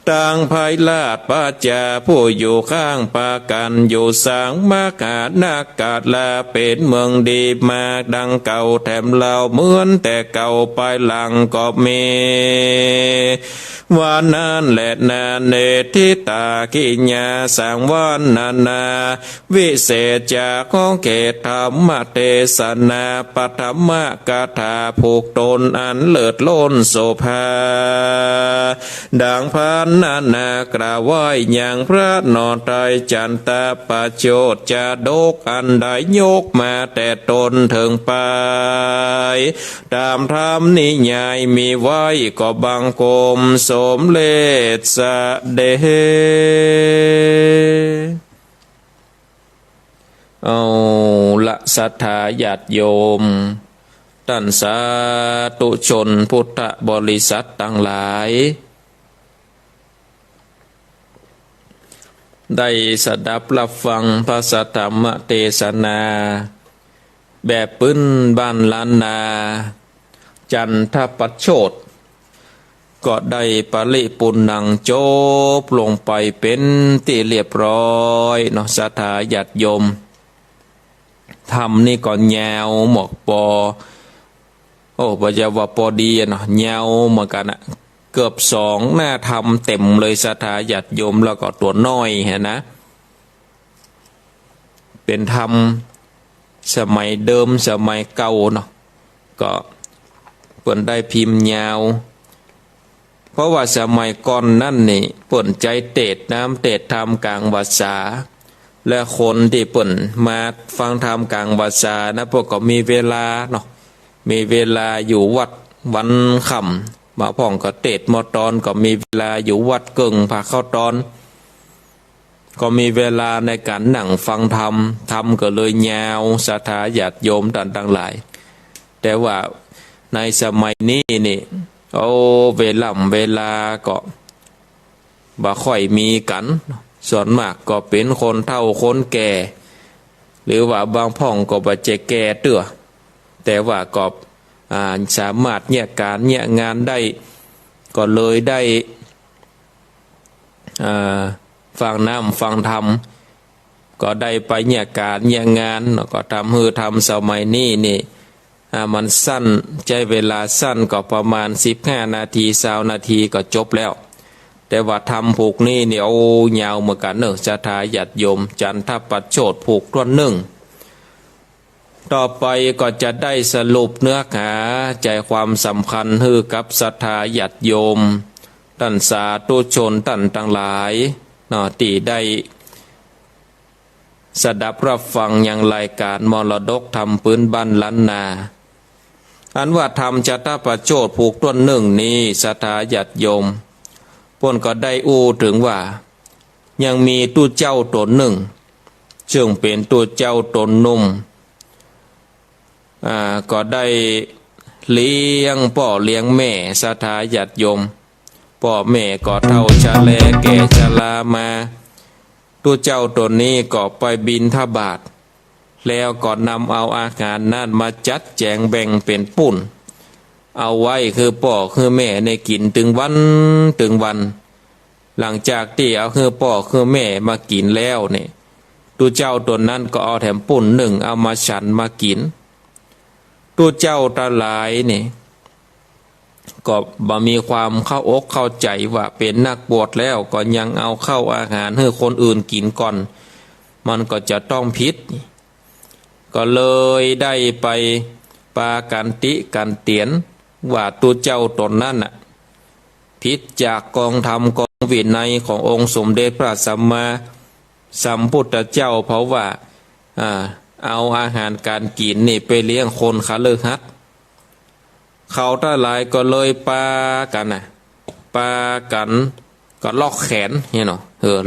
ตังภายลาดปัจจาผู้อยู่ข้างปากันอยู่สางมากาดนากาดลาเป็นเมืองดีมาดังเก่าแถมเล่าเหมือนแต่เก่าไปหลังก็มีวันนั้นแหละนาเนทิตากิญญาสังวันนาวิเศษจากของเกตธรรมเทศนาปัทมกถาผูกตนอันเลิศล้นโสภาดังพันนากราไหว้อย่างพระนอนไตรจันตาปโจทย์จะโดกอันใดยกมาแต่ตนถึงไปตามธรรมนิยายมีไว้ก็บังคมสมเลศสะเดเอาละศรัทธาญาติโยมท่านสาธุชนพุทธบริษัททั้งหลายได้สดับรับฟังพระสัทธรรมเทศนาแบบปื้นบ้านล้านนาจันทปัจโชตก็ได้ปริปุณนังโจบลงไปเป็นที่เรียบร้อยเนาะศรัทธาญาติโยมธรรมนี่ก็แนวหมอกปอปัจจาวปอดีเนาะแนวเหมือนกันอะเกือบ2หน้าธรรมเต็มเลยศรัทธาญาติโยมแล้วก็ตัวน้อยเห็นนะเป็นธรรมสมัยเดิมสมัยเก่าเนาะก็เปิ่นได้พิมพ์ยาวเพราะว่าสมัยก่อนนั่นนี่เปิ่นใจเตดน้ำเตดธรรมกลางภาษาและคนที่เปิ่นมาฟังธรรมกลางภาษานะพวกก็มีเวลาเนาะมีเวลาอยู่วัดวันค่ำมาพ่องก็เตดมอตอนก็มีเวลาอยู่วัดเกิงพาเข้าตอนก็มีเวลาในการนั่งฟังธรรมก็เลยยาวศรัทธาญาติโยมต่างหลายแต่ว่าในสมัยนี้นี่เวลาก็บ่ค่อยมีกันส่วนมากก็เป็นคนเฒ่าคนแก่หรือว่าบางพ่องก็บ่เจแก่เตื้อแต่ว่าก็สามารถแยกการแยกงานได้ก็เลยได้ฟังน้ำฟังธรรมก็ได้ไปแยกการแยกงานก็ทำทำสมัยนี้นี่มันสั้นใช้เวลาสั้นก็ประมาณ15 นาที20 นาทีก็จบแล้วแต่ว่าทำผูกนี่ยาวเหมือนกันเนอะศรัทธาญาติโยมจันทปัจโชตผูกต้นหนึ่งต่อไปก็จะได้สรุปเนื้อหาใจความสำคัญให้กับศรัทธาญาติโยมท่านสาธุชนท่านทั้งหลายที่ได้สดับรับฟังอย่างรายการมรดกธรรมพื้นบ้านล้านนาอันว่าธรรมจัตตปัจโจทย์ผูกต้นหนึ่งนี้ศรัทธาญาติโยมพวกก็ได้อู้ถึงว่ายังมีตู้เจ้าตนหนึ่ง ซึ่งเป็นตัวเจ้าตนหนุ่มก็ได้เลี้ยงพ่อเลี้ยงแม่ศรัทธาญาติโยมพ่อแม่ก็เฒ่าชราแก่ชรามาตัวเจ้าตนนี้ก็ไปบิณฑบาตแล้วก็นำเอาอาหารนั่นมาจัดแจงแบ่งเป็นปุ่นเอาไว้คือพ่อคือแม่ในกินถึงวันหลังจากที่เอาคือพ่อคือแม่มากินแล้วเนี่ยตัวเจ้าตนนั้นก็เอาแถมปุ่นหนึ่งเอามาฉันมากินตัวเจ้าตาหลายเนี่ยก็บ่มีความเข้าอกเข้าใจว่าเป็นนักบวชแล้วก็ยังเอาเข้าอาหารให้คนอื่นกินก่อนมันก็จะต้องพิษก็เลยได้ไปปากันติกันเตียนว่าตัวเจ้าตนนั้นน่ะพิษจากกองธรรมกองวินัยขององค์สมเด็จพระสัมมาสัมพุทธเจ้าเพราะว่าเอาอาหารการกินนี่ไปเลี้ยงคนคฤหัสถ์เขาทั้งหลายก็เลยปากันก็ลอกแขนเนี่ยเนาะ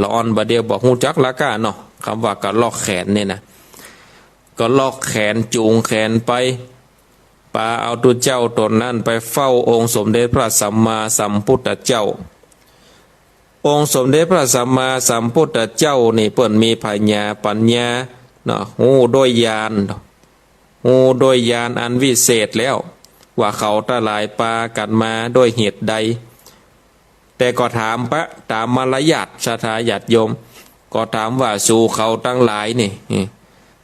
ละอ่อนบาเดียวบอกฮู้จักละกะเนาะคำว่าก็ลอกแขนเนี่ยนะก็ลอกแขนจูงแขนไปปาเอาตัวเจ้าตนนั้นไปเฝ้าองค์สมเด็จพระสัมมาสัมพุทธเจ้าองค์สมเด็จพระสัมมาสัมพุทธเจ้านี่เปิ้นมีปัญญาเนาะฮู้ด้วยญาณอันวิเศษแล้วว่าเขาตะหลายปากันมาด้วยเหตุใดแต่ก็ถามตามมารยาทศรัทธาญาติโยมก็ถามว่าสู่เขาตั้งหลายนี่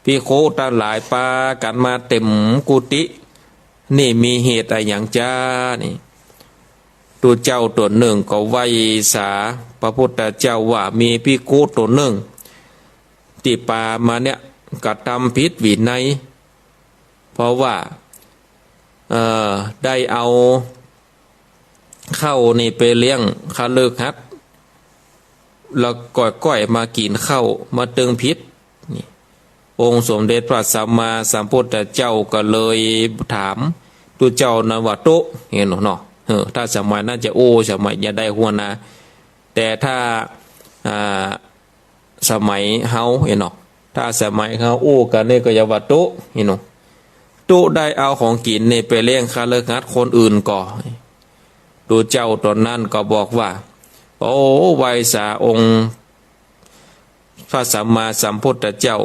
พี่โคตั้งหลายปากันมาเต็มกุฏินี่มีเหตุอะไรอย่างจ้านี่ตัวเจ้าตัวหนึ่งก็ไว้สาพระพุทธเจ้าว่ามีพี่โคตัวหนึ่งที่ปามาเนี่ยกระทำผิดวินัยเพราะว่าได้เอาข้าวนี่ไปเลี้ยงคฤหัสถ์แล้วก้อยมากินข้าวมาตึงพิษนี่องค์สมเด็จพระสัมมาสัมพุทธเจ้าก็เลยถามตัวเจ้านะว่าโตเห็นเนาะถ้าสมัยน่าจะสมัยอย่าได้หัวนะแต่ถ้าสมัยเฮาเห็นเนาะถ้าสมัยเฮากันนี่ก็อย่าว่าโตเห็นเนาะตุได้เอาของกินนี่ไปเลี้ยงคฤหัสถ์คนอื่นก่อตัวเจ้าตนนั้นก็บอกว่าโอ้ไวยสาองค์พระสัมมาสัมพุทธเจ้า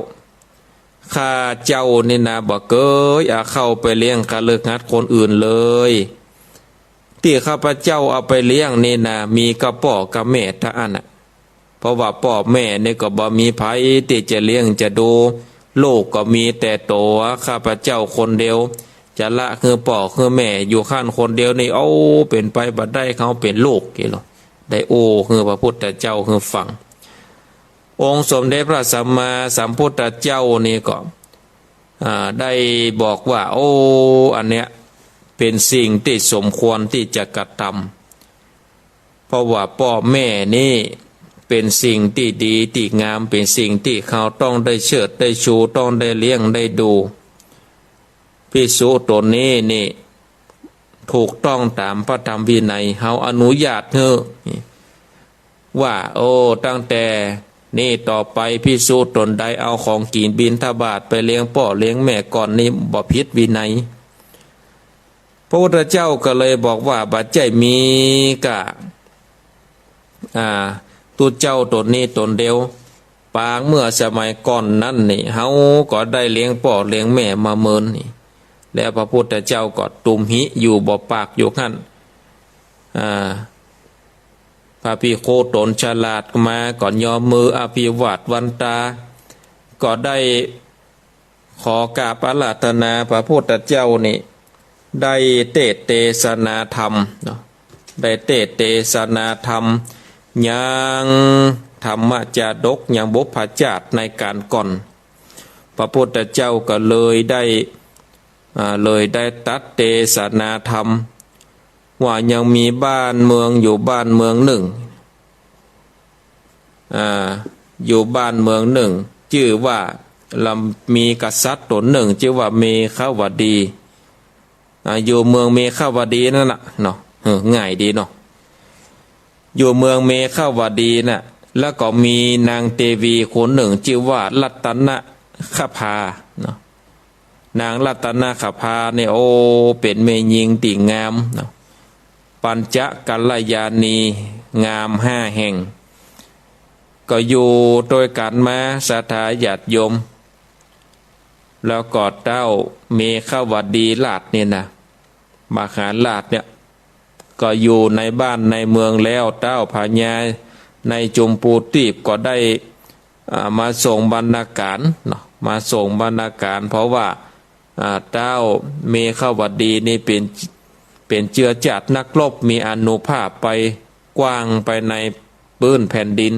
ข้าเจ้านี่นะบอกเกยเข้าไปเลี้ยงคฤหัสถ์คนอื่นเลยที่ข้าพเจ้าเอาไปเลี้ยงนี่นะมีกระป๋อกับแม่ท่านน่ะเพราะว่าพ่อแม่นี่ก็บ่มีไผที่จะเลี้ยงจะดูลูกก็มีแต่ตัวข้าพเจ้าคนเดียวจะละคือพ่อคือแม่อยู่ข้างคนเดียวนี่เอาเป็นไปบัดได้เขาเป็นลูกกี่หรอได้คือพระพุทธเจ้าคือฝั่งองค์สมเด็จพระสัมมาสัมพุทธเจ้านี่ก็ได้บอกว่าอันเนี้ยเป็นสิ่งที่สมควรที่จะกระทำเพราะว่าพ่อแม่นี่เป็นสิ่งที่ดีที่งามเป็นสิ่งที่เขาต้องได้เชิดได้ชูต้องได้เลี้ยงได้ดูภิกษุตนนี้นี่ถูกต้องตามพระธรรมวินัยเขาอนุญาตว่าตั้งแต่นี่ต่อไปภิกษุตนใดเอาของกินบิณฑบาตไปเลี้ยงพ่อเลี้ยงแม่ก่อนนี้บ่ผิดวินัยพระพุทธเจ้าก็เลยบอกว่าบัดใจมีกะตัวเจ้าตนนี้ตนเดียวปางเมื่อสมัยก่อนนั้นนี่เฮาก็ได้เลี้ยงพ่อเลี้ยงแม่มาเมินนี่แล้วพระพุทธเจ้าก็ตุมหิอยู่บ่ปากอยู่ขั้นพระภิกขุตนฉลาดมาก่อนยอมมืออภิวาทวันตาก็ได้ขอกราบอาราธนาพระพุทธเจ้านี่ได้เทศนาธรรมได้เทศนาธรรมยังธรรมจาดกยังบุพจาตในการก่อนพระพุทธเจ้าก็เลยได้ตัดเทศนาธรรมว่ายังมีบ้านเมืองอยู่บ้านเมืองหนึ่งอยู่บ้านเมืองหนึ่งชื่อว่ามีกษัตริย์ตนหนึ่งชื่อว่าเมขาวดีอยู่เมืองเมขาวดีนั่นแหละเนาะง่ายดีเนาะอยู่เมืองเมขาวดีน่ะ แล้วก็มีนางเทวีคนหนึ่งชื่อว่ารัตนคภาเนาะนางรัตนคภาเนี่ยโอ้เป็นเมยิงติงามเนาะปัญจกัลยาณีงามห้าแห่งก็อยู่โดยกันมาศรัทธาญาติโยมแล้วก็เต้าเมฆวดีราชเนี่ยนะมหาราชเนี่ยก็อยู่ในบ้านในเมืองแล้วเต้าพญาในจมพูตีบก็ได้มาส่งบรรณาการเนาะมาส่งบรรณาการเพราะว่าเต้าเมฆวดีนี่เป็นเจือจัดนักรบมีอานุภาพไปกว้างไปในปื้นแผ่นดิน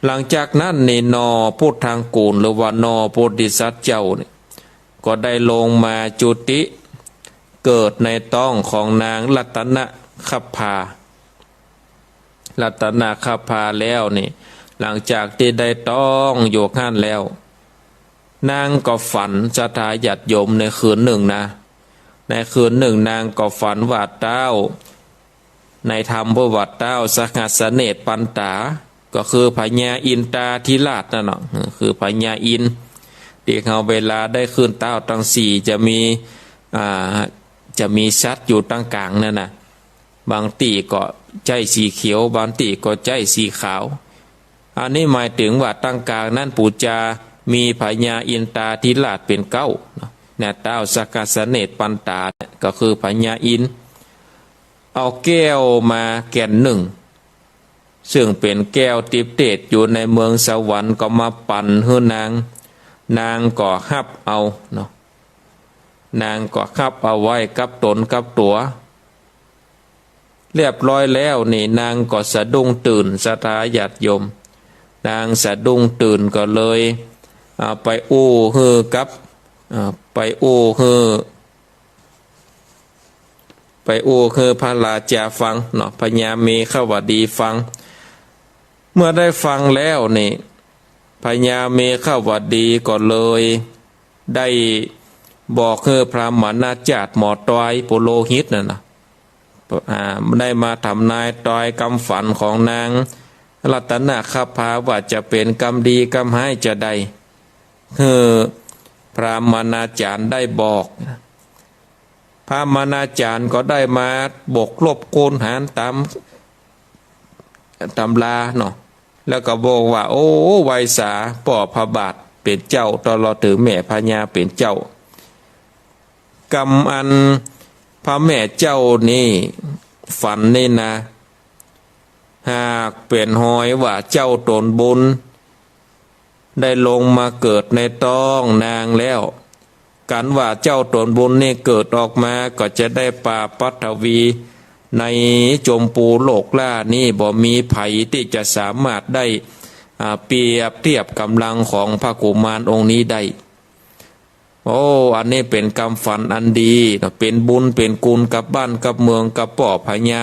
หลังจากนั้นนี่นอพุทธังกูลหรือว่านอโพธิสัตว์เจ้าเนี่ยก็ได้ลงมาจุติเกิดในต้องของนางรัตนคภารัตนคภาแล้วนี่หลังจากที่ได้ต้องโยกหันแล้วนางก็ฝันศรัทธาญาติโยมในคืนหนึ่งนะในคืนหนึ่งนางก็ฝันว่าเต้าในธรรมประวัติเต้าสหัสเนตปันตาก็คือพญาอินตาธิราชนั่นเนาะคือพญาอินที่เขาเวลาได้ขึ้นเต้าตั้งสี่จะมีชัดอยู่ตั้งกลางนั่นนะบางตีก็ใจสีเขียวบางตีก็ใจสีขาวอันนี้หมายถึงว่าตั้งกลางนั้นปู่จามีพญาอินตาธิราชเป็นเก้าเนี่ยเต้าสกัสเนตปันตาก็คือพญาอินเอาแก้วมาแก่นหนึ่งซึ่งเป็นแก้วทิพย์เดชอยู่ในเมืองสวรรค์ก็มาปั่นให้นางก็ฮับเอาเนาะนางก็ฮับเอาไว้กับตนกับตัวเรียบร้อยแล้วนี่นางก็สะดุ้งตื่นศรัทธาญาติโยมนางสะดุ้งตื่นก็เลยไปอู้ฮือกับไปอู้ฮือพระราชาฟังเนาะพญาเมฆวดีฟังเมื่อได้ฟังแล้วนี่พญาเมฆวดีก็เลยได้บอกให้พระมณาจารย์หมอตอยปุโรหิตนะได้มาทำนายตอยกำฝันของนางรัตนคภาว่าจะเป็นกรรมดีกรรมให้จะได้พระมณาจารย์ได้บอกพระมณาจารย์ก็ได้มาบกลบโกนหารตามตำราเนาะแล้วก็บอกว่าโอ้ไวยสาป่อพระบาทเป็นเจ้าตลอดถึงแม่พญาเป็นเจ้ากรรมอันพระแม่เจ้านี่ฝันนี่นะหากเป็นหอยว่าเจ้าตนบุญได้ลงมาเกิดในต้องนางแล้วกันว่าเจ้าตนบุญนี่เกิดออกมาก็จะได้ป่าปัทวีในจมปูโลกล่านี่บ่มีไผที่จะสามารถได้เปรียบเทียบกำลังของพระกุมารองค์นี้ได้โอ้อันนี้เป็นกรรมฝันอันดีเป็นบุญเป็นกุลกับบ้านกับเมืองกับป่อพญา